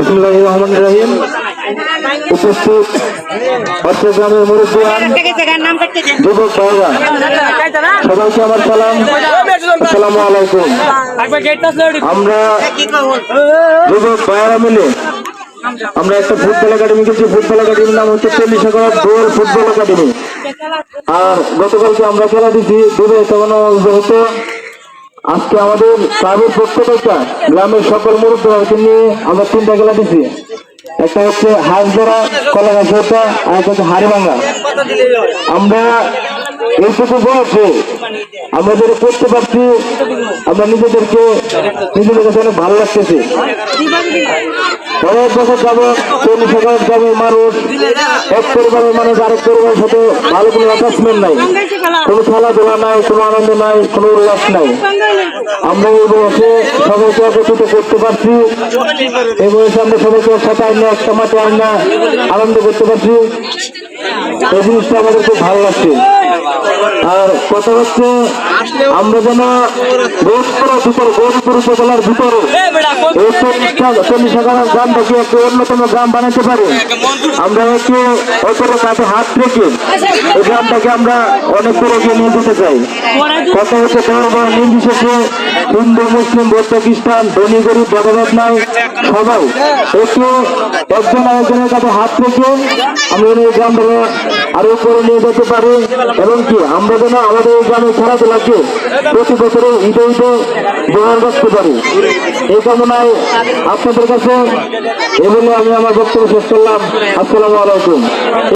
বিসমিল্লাহির রহমানির রহিম। উপস্থিত গ্রামের মুরব্বিয়ান, যুবক ভাইরা, সবাইকে আমার সালাম, আসসালামু আলাইকুম। আমরা যুবক ভাইরা মিলে আমরা একটা ফুটবল একাডেমি করছি। ফুটবল একাডেমির নাম হচ্ছে তেলিশাগড় দৌড় ফুটবল একাডেমি। আর গতকালকে আমরা খেলা দিচ্ছি দূরে তখন যেহেতু আজকে আমাদের ক্লাবের পক্ষ থেকে গ্রামের সকল মুরব্বীদেরকে নিয়ে আমরা 3টা খেলা দিচ্ছি। একটা হচ্ছে হাঁস ধরা, কলা গাছ ওঠা, আর একটা হচ্ছে হাড়ি ভাঙা। আমরা এইটুকু বয়সে আমরা যেটা করতে পারছি, আমরা নিজেদের কাছে অনেক ভালো লাগতেছে। অনেক বছর যাবো তেলিশাগড় গ্রামের মানুষ এক পরিবারের মানুষ আরেক পরিবারের সাথে ভালো কোনো অ্যাটাচমেন্ট নাই, কোনো খেলাধুলা নাই, কোনো আনন্দ নাই, কোনো উল্লাস নাই। আমরা এই বয়সে সবাইকে একত্রিত করতে পারছি। এই বয়সে আমরা সবাইকে একসাথে আইনা একটা মাঠে আইনা আনন্দ করতে পারছি। এই জিনিসটা আমাদের খুব ভালো লাগছে। আর কথা হচ্ছে আমরা যেন গৌরীপুর উপজেলার ভিতরে এই তেলিশাগড় গ্রামটাকে একটি অন্যতম গ্রাম বানাতে পারি। আমরা একটু অপরের কাছে হাত রেখে এই গ্রামটাকে আমরা অনেক দূরে এগিয়ে নিয়ে যেতে চাই। কথা হচ্ছে ধর্ম নির্বিশেষে হিন্দু, মুসলিম, বৌদ্ধ, খ্রিস্টান, ধনী গরিব ভেদাভেদ নাই, সবাই একটু একজন আরেকজনের কাছে হাত রেখে আমরা এই গ্রামটাকে আরো উপরে নিয়ে যেতে পারি। এবং কি আমরা যেন আমাদের এই গ্রামের খেলাধুলাকে প্রতি বছরে ঈদে জোগান রাখতে পারি। এই কামনায় আপনাদের কাছে এ বলে আমি আমার বক্তব্য শেষ করলাম। আসসালামু আলাইকুম।